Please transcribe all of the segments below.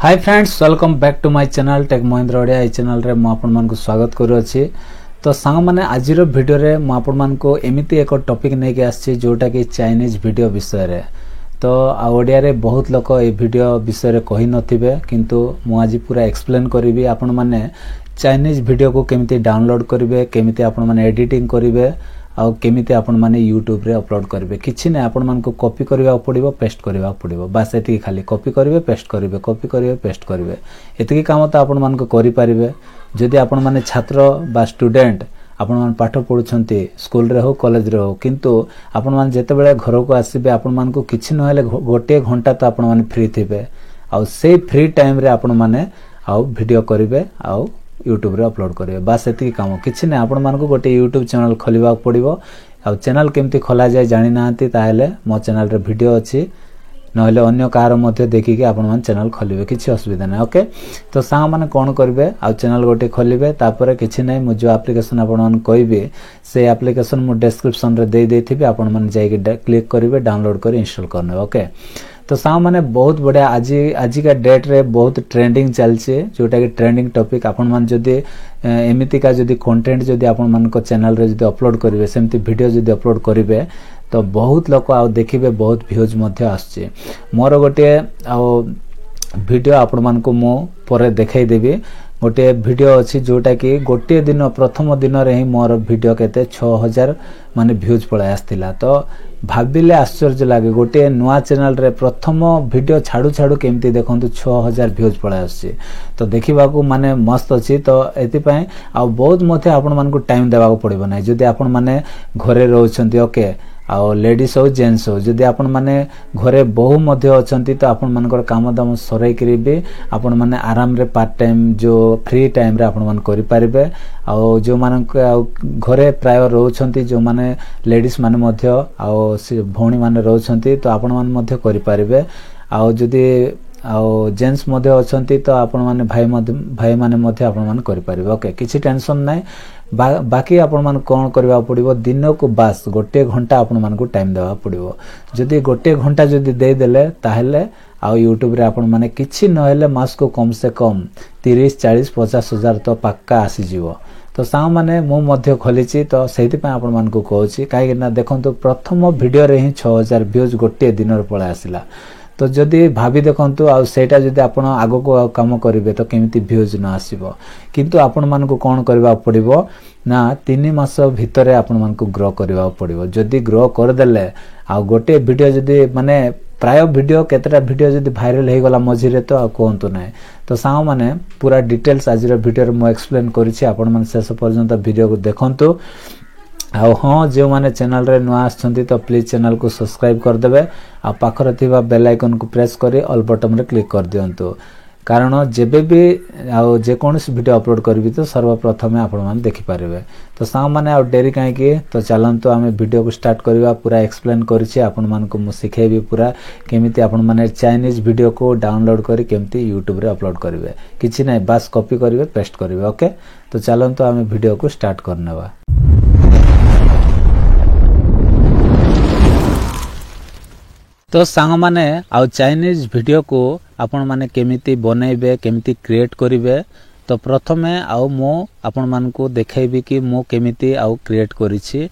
Hi friends, welcome back to my channel tech Mahendra Odia. ये channel रे मु आपन मन को स्वागत करूछि। तो सांग माने आज रो वीडियो रे मु आपन मन को एमिति एक टॉपिक नै के आछि जोटा कि चाइनीज वीडियो विषय रे। तो ओडिया रे बहुत लोक ए वीडियो विषय रे कहि नथिबे, किंतु मु आज पूरा एक्सप्लेन करिवि आपन माने चाइनीज वीडियो को केमिति डाउनलोड करिवे, केमिति आपन माने एडिटिंग करिवे आउ केमिति आपण माने YouTube रे अपलोड करिवे। किछि नै आपण मान को कॉपी करबा पड़िबो, पेस्ट करबा पड़िबो। बस एति खाली कॉपी करिवे, पेस्ट करिवे, कॉपी करिवे, पेस्ट करिवे। एति काम त आपण मान को करि पारिबे। जदि आपण माने छात्र बा स्टूडेंट आपण मान पाठ पढुछंती स्कूल रे हो, कॉलेज रे हो, किंतु आपण मान जेते बेले घर को आसीबे आपण मान को किछि नहले गोटे घंटा त आपण मान फ्री थिबे। आउ से फ्री टाइम रे आपण माने आउ वीडियो करिवे आउ YouTube रे अपलोड करिवे। बस एति काम किछि नै। आपण मान को गोटे YouTube चैनल खोलिबा पड़िबो। आ चैनल केमती खोला जाय जानि नांती ताहेले मो चैनल रे वीडियो अछि, नहले अन्य कार मध्ये देखि के आपण मान चैनल खोलिबे, किछि असुविधा नै। ओके, तो सा माने कोन करबे, आ चैनल गोटे खोलिबे। तापर किछि नै, मु जो एप्लीकेशन आपण मान कहबे से एप्लीकेशन मु डिस्क्रिप्शन रे दे देथिबे। आपण मान जाय के क्लिक करिवे, डाउनलोड करि इंस्टॉल करने। ओके, तो सा माने बहुत बढ़िया आज का डेट रे बहुत ट्रेंडिंग चलছে, जोटा कि ट्रेंडिंग टॉपिक। आपण मान जदी एमिति का जदी कंटेंट जदी आपण मान को चैनल रे जदी अपलोड करिवे, सेमति वीडियो जदी अपलोड करिवे तो बहुत लोक आ देखिबे, बहुत व्यूज मध्ये आछे। मोर गोटे आ वीडियो आपण मान को मो परे देखाई देबी। गोटे वीडियो अछि जोटा कि गोटे दिन प्रथम दिन रे ही मोर वीडियो केते 6000 माने व्यूज पळे आस्तिला। तो भाबिले आश्चर्य लागे, गोटे नुआ चैनल रे प्रथम वीडियो छाडू छाडू केमती देखंतु 6000 व्यूज पळे आसी। तो देखिबा को माने मस्त अछि। तो एति पय आ बहुत मथे आपण मान को टाइम देबा को पड़िबो नै। जदि आपण माने घरे रहउछंती, ओके, आ लेडीज हो जेंट्स हो, जदि आपण माने घरे बहु मध्ये अछंती तो आपण मानकर काम दाम सराई करिबे। आपण माने आराम रे पार्ट टाइम जो फ्री टाइम रे आपण मान करि पारिबे। आ जो मान घरे प्राय रहउछंती, जो माने लेडीज माने मध्ये आ भौणी माने रहउछंती तो आपण मान मध्ये करि पारिबे। आ जदि जेंट्स मध्ये अछंती तो आपण माने भाई माने मध्ये आपण मान करि पारिबे। ओके, किछि टेंशन नै। बाकी आपण मान कोन करबा पड़िबो, दिन को बास गोटे घंटा आपण मान को टाइम देबा पड़िबो। जदि गोटे घंटा जदि दे देले ताहेले आ YouTube रे आपण माने किछि नहेले मास को कम से कम 30 40 50 हजार तो पक्का आसी जीवो। तो सा माने मु मध्ये खोलिछि। तो सेति पे आपण मान को कहउछि काहे ना देखंतु प्रथम वीडियो रे ही 6000 व्यूज गोटे दिन रे पळे आसिला। तो जदि भाभी देखंतु आ सेटा जदि आपण आगो को काम करिवे तो केमिति व्यूज न आसीबो। किंतु आपण मान को कोन करबा पड़िबो ना 3 मास भितरे आपण मान को ग्रो करबा पड़िबो। जदि ग्रो कर देले आ गोटे वीडियो जदि माने प्राय वीडियो केतरा वीडियो जदि वायरल हे गला मझिरे तो कोंतु नै। तो सा माने पूरा डिटेल्स आज रो वीडियो रे मो एक्सप्लेन करिछि। आपण मान शेष पर्यंत वीडियो को देखंतु। आ हाँ, जो माने चैनल रे नुआ आछंती तो प्लीज चैनल को सब्सक्राइब कर देबे। आ पाखर थिबा बेल आइकन को प्रेस करी ऑल बटन रे क्लिक कर दियंतु, कारण जेबे भी आ जे कोनसी वीडियो अपलोड करबी तो सर्वप्रथम आपण मान देखि पारिबे। तो सा माने आ डेरी काहे कि तो चलंतु आमे वीडियो को स्टार्ट करबा। पूरा एक्सप्लेन करिछि आपण मान को मु सिखेबी पूरा केमिति आपण माने चाइनीज वीडियो को डाउनलोड करी केमिति YouTube रे अपलोड करिवे। किछि नै, बस कॉपी करिवे, पेस्ट करिवे। ओके, तो चलंतु आमे वीडियो को स्टार्ट करनेबा। तो सांग माने आ चाइनीज वीडियो को आपण माने केमिति बनेबे, केमिति क्रिएट करिवे। तो प्रथमे आउ मो आपण मान को देखाइबी कि मो केमिति आउ क्रिएट करिछि।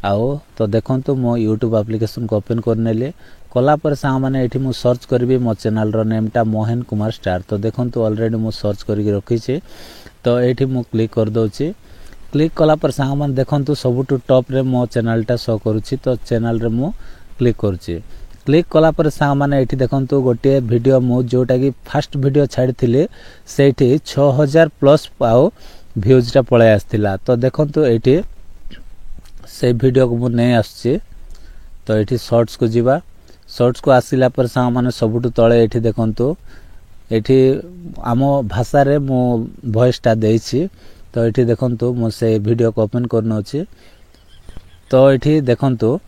आउ तो देखंतु मो YouTube एप्लीकेशन को ओपन करनेले कला पर सांग माने एठी मु सर्च करबी मो चैनल रो नेम टा मोहन कुमार स्टार। तो देखंतु ऑलरेडी मु सर्च करके रखिछि। तो एठी मु क्लिक कर दोछि। क्लिक कला पर सांग माने देखंतु सबटु टॉप रे मो चैनल टा शो करूछि। तो चैनल रे मु क्लिक करछि। क्लिक कला पर सा माने एठी देखंतु गोटे वीडियो मु जोटा कि फर्स्ट वीडियो छाड़ी थिले सेठी 6000 प्लस आउ व्यूज टा पळे आस्तिला। तो देखंतु एठी से वीडियो को मु नै आछि। तो एठी शॉर्ट्स को जीवा। शॉर्ट्स को आसिला पर सा माने सबटु तळे एठी देखंतु एठी आमो भाषा रे मु वॉइस टा देछि। तो एठी देखंतु मु से वीडियो को ओपन करनो अछि। तो एठी देखंतु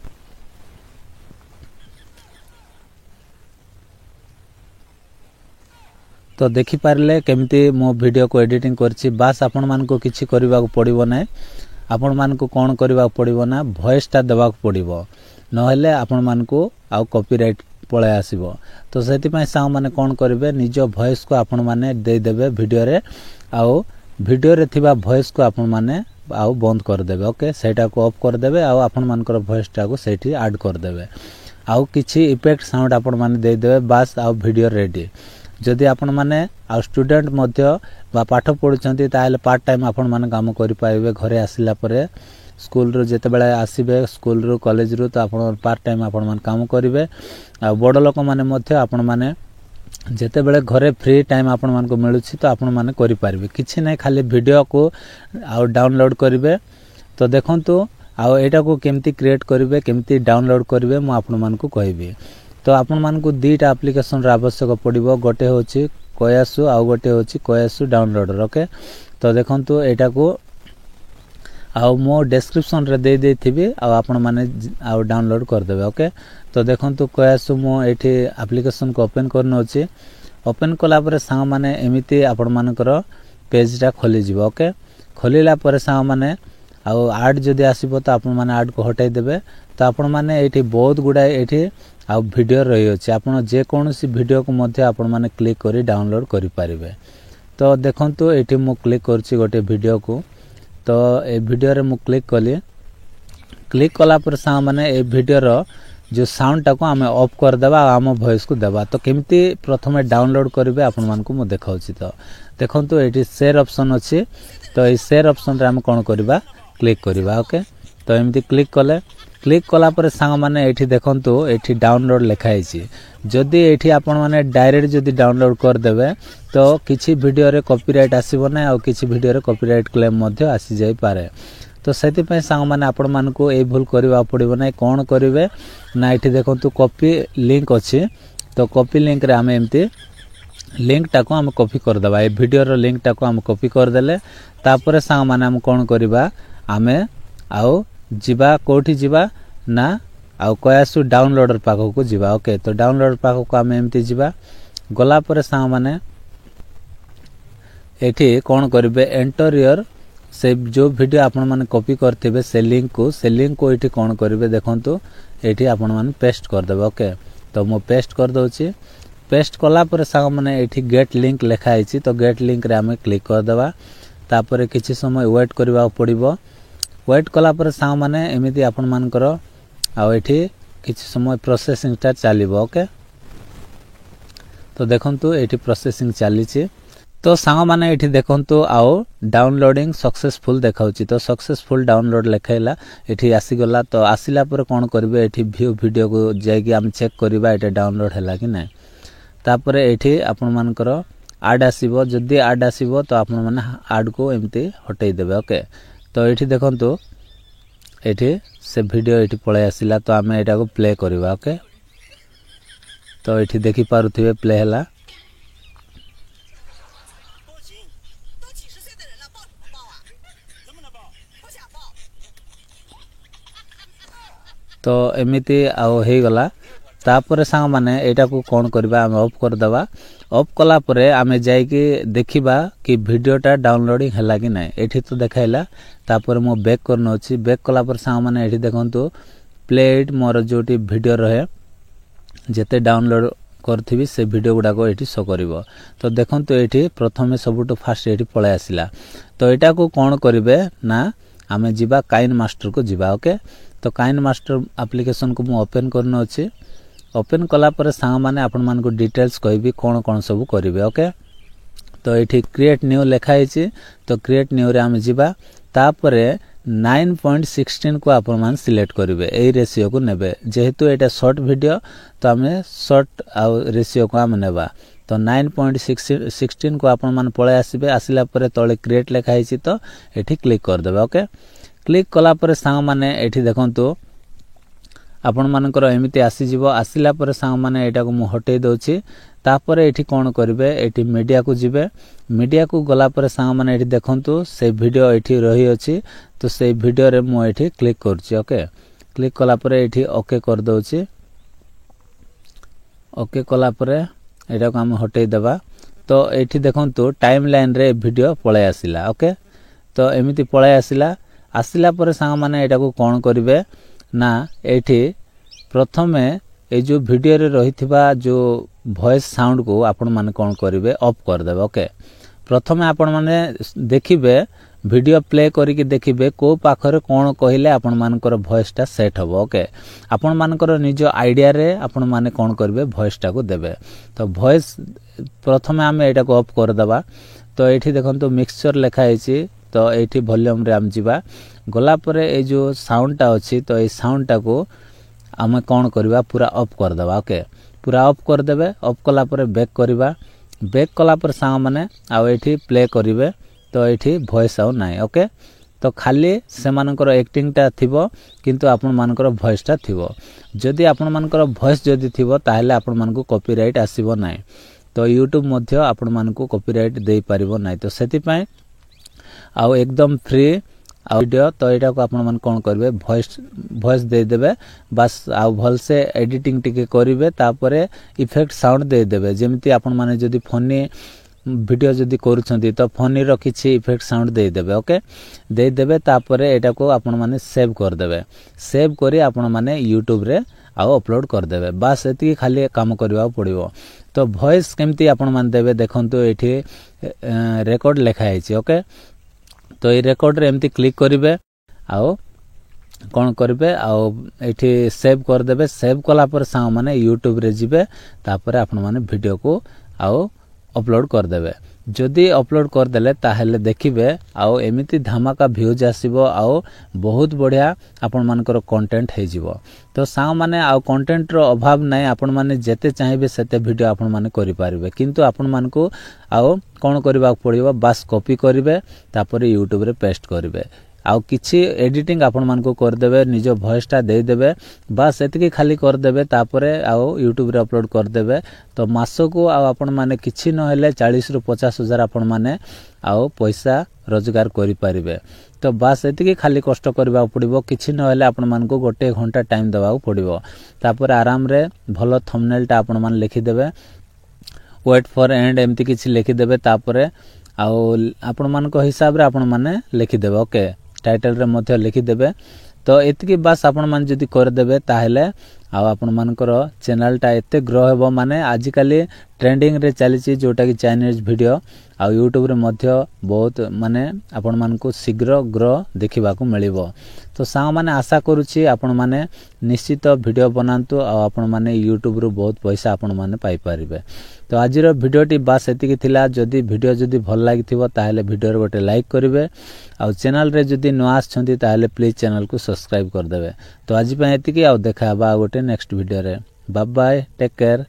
तो देखि पारले केमिति मो वीडियो को एडिटिंग करछि। बास आपण मान को किछि करबा को पड़िबो नै। आपण मान को कोन करबा को पड़िबो ना, वॉइस टा देबा को पड़िबो, नहले आपण मान को आ कॉपीराइट पळे आसीबो तो सेति पय सांग माने कोन करिवे निज वॉइस को आपण माने दे देबे वीडियो रे आउ वीडियो रे थिबा वॉइस को आपण माने आउ बंद कर देबे ओके सेटा को ऑफ कर देबे आउ आपण मानकर वॉइस टा को सेठी ऐड कर देबे आउ किछि इफेक्ट साउंड आपण माने दे देबे बास आउ वीडियो रेडी जदि आपण माने आ स्टूडेंट मध्य बा पाठ पढुचंती ताले पार्ट टाइम आपण माने काम करि पाइबे घरे आसिला परे स्कूल रो जेते बेला आसीबे स्कूल रो कॉलेज रो तो आपण पार्ट टाइम आपण माने काम करिवे आ बड़ लोक माने मध्य आपण माने जेते बेले घरे फ्री टाइम आपण मान को मिलुछि तो आपण माने करि पारिबे किछि नै खाली वीडियो को आ डाउनलोड करिवे तो देखंतु आ एटा को केमती क्रिएट करिवे केमती डाउनलोड करिवे मु आपण मान को कहबी तो आपण मान को दीटा एप्लीकेशन रा आवश्यक पड़िबो गोटे होछि कोयासु आ गोटे होछि कोयासु डाउनलोडर ओके तो देखंतु एटा को आ मो डिस्क्रिप्शन रे दे देथिबी आ आपण माने आ डाउनलोड कर देबे ओके तो देखंतु कोयासु मो एठी एप्लीकेशन को ओपन करनो अछि ओपन कला परे सांग माने एमिति आपण मानकर पेज टा खोली जिवो ओके खोलिला परे सांग माने आ ऐड जदि आसीबो तो आपण माने ऐड को हटाई देबे तो आपण माने एठी बहुत गुडा एठी आ वीडियो रही अछि आपण जे कोनोसी वीडियो को मध्ये आपण माने क्लिक करी डाउनलोड करि पारिबे तो देखंतु एठी मु क्लिक करछि गोटे वीडियो को तो ए वीडियो रे मु क्लिक कली क्लिक कला पर सा माने ए वीडियो रो जो साउंड टा को हमें ऑफ कर देबा आ हम वॉइस को देबा तो केमती प्रथमे डाउनलोड करिवे आपण मान को मु देखाउछि तो देखंतु एठी शेयर ऑप्शन अछि तो ए शेयर ऑप्शन रे हम कोन करबा क्लिक करबा ओके तो एमती क्लिक कला पर सांग माने एठी देखंतु एठी डाउनलोड लिखाई छी जदी एठी आपण माने डायरेक्ट जदी डाउनलोड कर देबे तो किछि वीडियो रे कॉपीराइट आसीबो नै आ किछि वीडियो रे कॉपीराइट क्लेम मध्ये आसी जाई पारे तो सेति पय सांग माने आपण मान को ए भूल करबा पड़िबो नै कोन करिवे ना एठी देखंतु कॉपी लिंक अछि तो कॉपी लिंक रे हम एमती लिंक टा को हम कॉपी कर देबा ए वीडियो रो लिंक टा को हम कॉपी कर देले तापर सांग माने हम कोन करबा हमें आउ जिबा कोठी जिबा ना आउ कोयासु डाउनलोडर पाखो को जिबा ओके तो डाउनलोडर पाखो को हम एमती जिबा गला पर सा माने एठी कोन करबे एंटर योर से जो वीडियो आपण माने कॉपी करथिबे से लिंक को एठी कोन करबे देखंतु एठी आपण माने पेस्ट कर देबे ओके तो मो पेस्ट कर दोछि पेस्ट कला पर सा माने एठी गेट लिंक लिखा आइछि तो गेट लिंक रे हम क्लिक कर देबा तापर किछि समय वेट करबा पड़िबो वेट कला पर सा माने एमिति आपण मानकर आ एठी किछि समय प्रोसेसिंग टा चालिबो ओके तो देखंतु एठी प्रोसेसिंग चालिछि तो सांग माने एठी देखंतु आओ डाउनलोडिंग सक्सेसफुल देखाउछि तो सक्सेसफुल डाउनलोड लेखाइला एठी आसी गला तो आसिला पर कोन करबे एठी व्यू वीडियो को जायकी हम चेक करबा एटा डाउनलोड हैला कि नै तापर एठी आपण मानकर ऐड आसीबो जदी ऐड आसीबो तो आपण माने ऐड को एमती हटाई देबे ओके तो एठी देखंतु एठी से वीडियो एठी पळे आसिला तो हमें एटा को प्ले करबा ओके तो एठी देखि पारुथिबे प्ले हैला तो एमिति आउ हे गला तापर सांग माने एटा को कोन करबा हम ऑफ कर दबा ऑफ कला परे आमे जाई कि देखिबा कि वीडियोटा डाउनलोडिंग हैला कि नै एठी तो देखाइला तापर मो बैक करनो अछि बैक कला पर सांग माने एठी देखंतु प्लेड मोर जोटी वीडियो रहे जेते डाउनलोड करथिबी से वीडियो गुडा को एठी शो करबो तो देखंतु एठी प्रथमे सबुटो फास्ट एठी पळे आसिला तो एटा को कोन करबे ना आमे जिबा काइन मास्टर को जिबा ओके तो काइन मास्टर एप्लीकेशन को मु ओपन करनो अछि ओपन कला पर सांग माने आपण मान को डिटेल्स कहबी कोन कोन सब करिवे ओके तो एठी क्रिएट न्यू लिखा हिची तो क्रिएट न्यू रे हम जिबा तापरे 9.16 को आपण मान सिलेक्ट करिवे एई रेशियो को नेबे जेहेतु एटा शॉर्ट वीडियो तो हमें शॉर्ट आ रेशियो को हम नेबा तो 9.16 को आपण मान पळे आसीबे आसिला परे तळे क्रिएट लिखा हिची तो एठी क्लिक कर देबे ओके क्लिक कला परे सांग माने एठी देखंतु आपण मानकर एमिति आसी जिवो आसिला पर सांग माने एटा को मु हटै दोछि तापर एठी कोन करबे एठी मीडिया को जिबे मीडिया को गला पर सांग माने एठी देखंतु से वीडियो एठी रही अछि तो से वीडियो रे मु एठी क्लिक करछि ओके क्लिक कला पर एठी ओके कर दोछि ओके कला पर एटा को हम हटै देबा तो एठी देखंतु टाइमलाइन रे वीडियो पळे आसिला ओके तो एमिति पळे आसिला आसिला पर सांग माने एटा को कोन करबे ना एठी प्रथमे ए जो वीडियो रे रहिथिबा जो वॉइस साउंड को आपण माने कोन करिवे ऑफ कर देबे। ओके प्रथमे आपण माने देखिबे वीडियो प्ले करिके देखिबे को पाखरे कोन कहिले आपण मानकर वॉइस टा सेट हबो। ओके आपण मानकर निज आइडिया रे आपण माने कोन करबे वॉइस टा को देबे। तो वॉइस प्रथमे हम एटा को ऑफ कर देबा। तो एठी देखंतु मिक्सचर लिखा हैछि तो एठी वॉल्यूम रे हम जिबा गला परे ए जो साउंड टा अछि तो ए साउंड टा को हम कोन करबा पूरा ऑफ कर देबा। ओके पूरा ऑफ कर देबे। ऑफ कला परे बैक करबा। बैक कला पर सांग माने आ एठी प्ले करिवे तो एठी वॉइस आउ नाइ। ओके तो खाली से मानकर एक्टिंग टा थिबो किंतु आपण मानकर वॉइस टा थिबो। जदि आपण मानकर वॉइस जदि थिबो ताहेले आपण मानको कॉपीराइट आसीबो नाइ। तो यूट्यूब मध्य आपण मानको कॉपीराइट देई परिबो नाइ। तो सेति पय आउ एकदम फ्री वीडियो तो एटा को आपण मन कोन करबे वॉइस दे देबे बस आउ भल से एडिटिंग टिके करिवे तापरे इफेक्ट साउंड दे देबे। जेमिति आपण माने जदि फनी वीडियो जदि करूछंती तो फनी रो किछि इफेक्ट साउंड दे देबे। ओके दे देबे तापरे एटा को आपण माने सेव कर देबे। सेव करी आपण माने यूट्यूब रे आउ अपलोड कर देबे। बस एति खाली काम करबा पड़िबो। तो वॉइस केमती आपण मान देबे देखंतु एठी रेकॉर्ड लिखा हैछि। ओके तो ये रेकॉर्ड रे एमती क्लिक करिवे आउ कोन करबे आउ एठी सेव कर देबे। सेव कला पर सांग माने यूट्यूब रे जिबे तापरे आपण माने वीडियो को आउ अपलोड कर देबे। जदि अपलोड कर देले ताहेले देखिबे आउ एमिति धमाका व्यूज आसीबो आउ बहुत बढ़िया आपण मानकर कंटेंट हे जिवो। तो सांग माने आउ कंटेंट रो अभाव नै आपण माने जेते चाहिबे सेते वीडियो आपण माने करि पारिबे। किंतु आपण मानको आउ कोन करबा पड़िबो बस कॉपी करिवे तापरे यूट्यूब रे पेस्ट करिवे आउ किछि एडिटिंग आपण मानको कर देबे निज वॉइस टा दे देबे बस एतिकी खाली कर देबे तापरे आउ यूट्यूब रे अपलोड कर देबे। तो मासो को आउ आपण माने किछि न हेले 40 रु 50 हजार आपण माने आउ पैसा रोजगार करि पारिबे। तो बस एतिकी खाली कष्ट करबा पड़िबो किछि न हेले आपण मानको गोटे घंटा टाइम देबा पड़िबो। तापरे आराम रे भलो थंबनेल टा आपण मान लिखि देबे वेट फॉर एंड एमती किछि लिखि देबे तापरे आउ आपण मानको हिसाब रे आपण माने लिखि देबे। ओके टाइटल रे मध्य लिखि देबे। तो एतिकी बस आपण मान जदि कर देबे ताहेले आ आपण मानकर चैनल टा एते ग्रो हेबो। माने आजिकाली ट्रेंडिंग रे चलीची जोटा कि चाइनीज वीडियो आ यूट्यूब रे मध्य बहुत माने आपण मानको शीघ्र ग्रो देखिबा को मिलिबो। तो सांग माने आशा करूची आपण माने निश्चित वीडियो बनांतु आ आपण माने यूट्यूब रो बहुत पैसा आपण माने पाई परिबे। तो आजिर वीडियोटी बस एतिकी थिला। जदि वीडियो जदि भल लागिथिबो ताहेले वीडियो रे गोटे लाइक करिवे आ चैनल रे जदि न आछंती ताहेले प्लीज चैनल को सब्सक्राइब कर देबे। तो आज पय एतिकी आ देखा बा गोटे नेक्स्ट वीडियो रे। Bye bye take care.